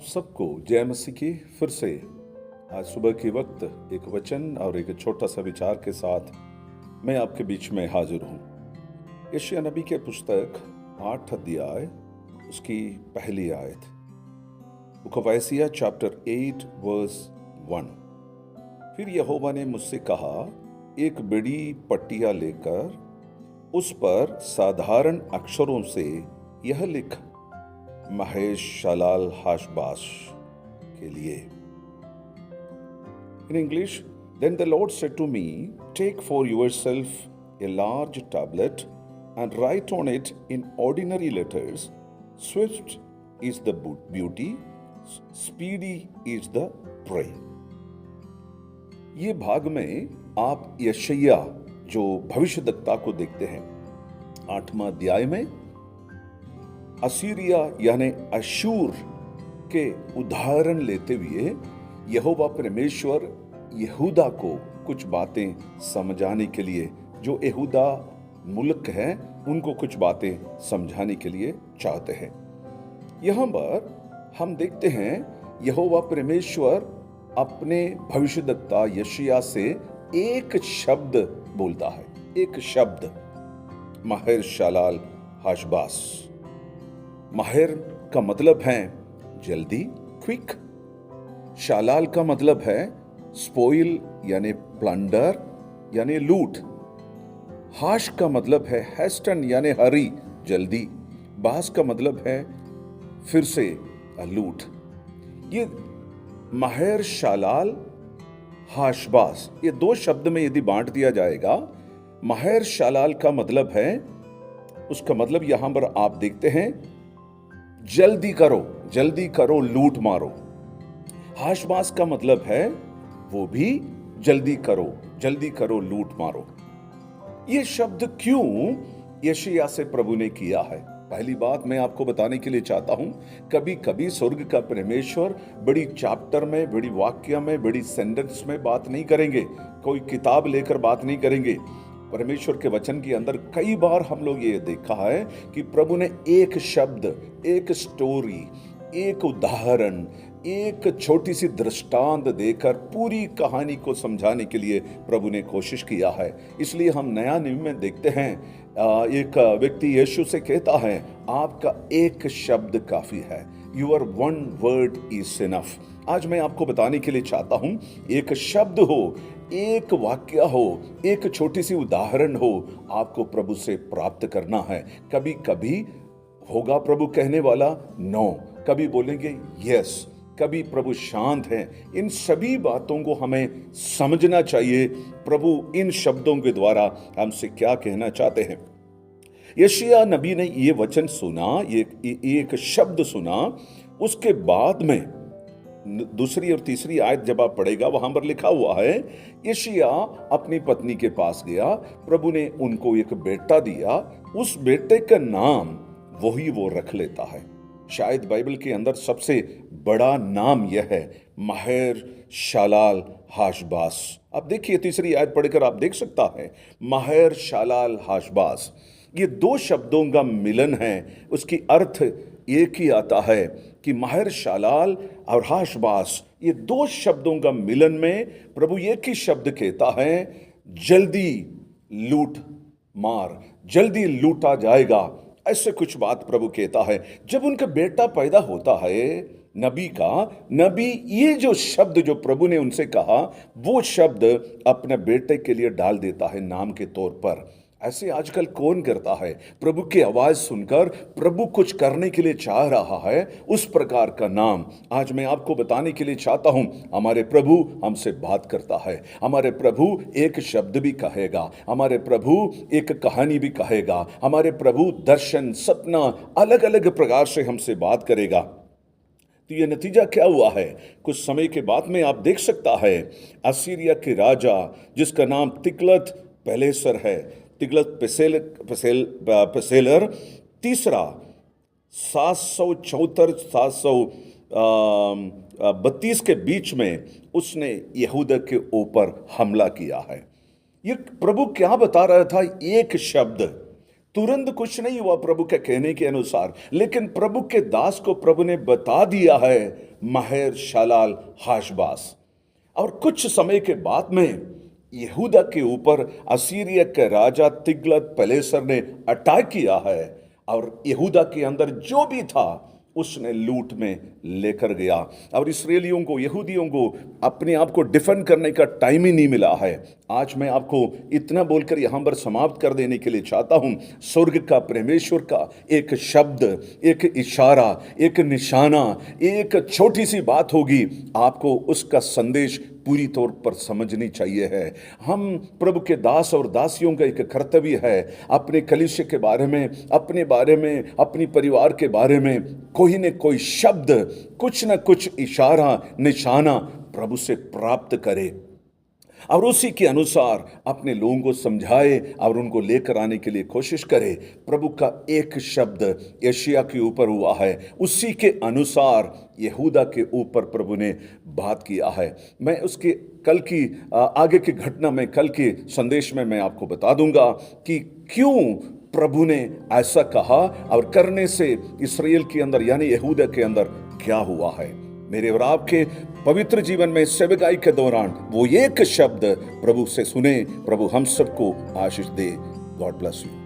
सबको जय मसीह की फिर से आज सुबह के वक्त एक वचन और एक छोटा सा विचार के साथ मैं आपके बीच में हाजिर हूँ। यशायाह नबी के पुस्तक 8 अध्याय उसकी पहली आयत, book of Isaiah chapter 8 verse 1। फिर यहोवा ने मुझसे कहा, एक बड़ी पट्टिया लेकर उस पर साधारण अक्षरों से यह लिख, महेश शालाल हाशबाश के लिए। In English, then the Lord said to me, take for yourself a large tablet and write on it in ordinary letters, swift is the beauty, speedy is the prey। ये भाग में आप यशायाह जो भविष्यद्वक्ता को देखते हैं, 8वां अध्याय में असीरिया यानी अशूर के उदाहरण लेते हुए यहोवा परमेश्वर यहूदा को कुछ बातें समझाने के लिए, जो यहूदा मुल्क है उनको कुछ बातें समझाने के लिए चाहते हैं। यहां पर हम देखते हैं यहोवा परमेश्वर अपने भविष्यद्वक्ता यशायाह से एक शब्द बोलता है, एक शब्द, महेर शालाल हाशबास। माहिर का मतलब है जल्दी, क्विक। शालाल का मतलब है स्पॉइल यानी प्लंडर यानी लूट। हाश का मतलब है हेस्टन यानी हरी, जल्दी। बास का मतलब है फिर से लूट। ये माहिर शालाल हाशबास, ये दो शब्द में यदि बांट दिया जाएगा, माहिर शालाल का मतलब है, उसका मतलब यहां पर आप देखते हैं जल्दी करो, लूट मारो। हाशबास का मतलब है वो भी जल्दी करो, लूट मारो। ये शब्द क्यों यशायाह से प्रभु ने किया है? पहली बात मैं आपको बताने के लिए चाहता हूं, कभी कभी स्वर्ग का परमेश्वर बड़ी चैप्टर में, बड़ी वाक्य में, बड़ी सेंटेंस में बात नहीं करेंगे, कोई किताब लेकर बात नहीं करेंगे। परमेश्वर के वचन के अंदर कई बार हम लोग ये देखा है कि प्रभु ने एक शब्द, एक स्टोरी, एक उदाहरण, एक छोटी सी दृष्टांत देकर पूरी कहानी को समझाने के लिए प्रभु ने कोशिश किया है। इसलिए हम नया नियम में देखते हैं, एक व्यक्ति यीशु से कहता है, आपका एक शब्द काफी है, your one word is enough. आज मैं आपको बताने के लिए चाहता हूं, एक शब्द हो, एक वाक्य हो, एक छोटी सी उदाहरण हो, आपको प्रभु से प्राप्त करना है। कभी कभी होगा प्रभु कहने वाला नो, कभी बोलेंगे यस, कभी प्रभु शांत हैं। इन सभी बातों को हमें समझना चाहिए, प्रभु इन शब्दों के द्वारा हमसे क्या कहना चाहते हैं। यशायाह नबी ने ये वचन सुना, एक शब्द सुना, उसके बाद में दूसरी और तीसरी आयत जब आप पढ़ेगा, वहां पर लिखा हुआ है, यशायाह अपनी पत्नी के पास गया, प्रभु ने उनको एक बेटा दिया, उस बेटे का नाम वही वो रख लेता है। शायद बाइबल के अंदर सबसे बड़ा नाम यह है, महेर शालाल हाशबास। अब देखिए तीसरी आयत पढ़कर आप देख सकता है, महेर शालाल हाशबास, ये दो शब्दों का मिलन है। उसकी अर्थ एक ही आता है कि महेर शालाल और हाशबास, ये दो शब्दों का मिलन में प्रभु एक ही शब्द कहता है, जल्दी लूट मार, जल्दी लूटा जाएगा। ऐसे कुछ बात प्रभु कहता है। जब उनका बेटा पैदा होता है नबी, ये जो शब्द जो प्रभु ने उनसे कहा, वो शब्द अपने बेटे के लिए डाल देता है नाम के तौर पर। ऐसे आजकल कौन करता है? प्रभु की आवाज सुनकर प्रभु कुछ करने के लिए चाह रहा है, उस प्रकार का नाम आज मैं आपको बताने के लिए चाहता हूं। हमारे प्रभु हमसे बात करता है, हमारे प्रभु एक शब्द भी कहेगा, हमारे प्रभु एक कहानी भी कहेगा, हमारे प्रभु दर्शन, सपना, अलग अलग प्रकार से हमसे बात करेगा। तो ये नतीजा क्या हुआ है? कुछ समय के बाद में आप देख सकता है, असीरिया के राजा जिसका नाम तिग्लत पिलेसर है, तिग्लत पिलेसर तीसरा, 732 के बीच में उसने यहूदा के ऊपर हमला किया है। ये प्रभु क्या बता रहा था? एक शब्द, तुरंत कुछ नहीं हुआ प्रभु के कहने के अनुसार, लेकिन प्रभु के दास को प्रभु ने बता दिया है महर शालाल हाशबास। और कुछ समय के बाद में यहूदा के ऊपर असीरिया के राजा तिग्लत पिलेसर ने अटैक किया है, और यहूदा के अंदर जो भी था उसने लूट में लेकर गया। और इस्राएलियों को, यहूदियों को अपने आप को डिफेंड करने का टाइम ही नहीं मिला है। आज मैं आपको इतना बोलकर यहां पर समाप्त कर देने के लिए चाहता हूं, स्वर्ग का, परमेश्वर का एक शब्द, एक इशारा, एक निशाना, एक छोटी सी बात होगी, आपको उसका संदेश पूरी तौर पर समझनी चाहिए है। हम प्रभु के दास और दासियों का एक कर्तव्य है अपने कलीसिया के बारे में, अपने बारे में, अपनी परिवार के बारे में कोई न कोई शब्द, कुछ न कुछ इशारा, निशाना प्रभु से प्राप्त करे, और उसी के अनुसार अपने लोगों को समझाए और उनको लेकर आने के लिए कोशिश करे। प्रभु का एक शब्द यशायाह के ऊपर हुआ है, उसी के अनुसार यहूदा के ऊपर प्रभु ने बात किया है। मैं उसके कल की आगे की घटना में, कल के संदेश में मैं आपको बता दूंगा कि क्यों प्रभु ने ऐसा कहा और करने से इस्राएल के अंदर यानी यहूदा के अंदर क्या हुआ है। मेरे और आपके पवित्र जीवन में सेवकाई के दौरान वो एक शब्द प्रभु से सुने। प्रभु हम सबको आशीष दे। God bless you.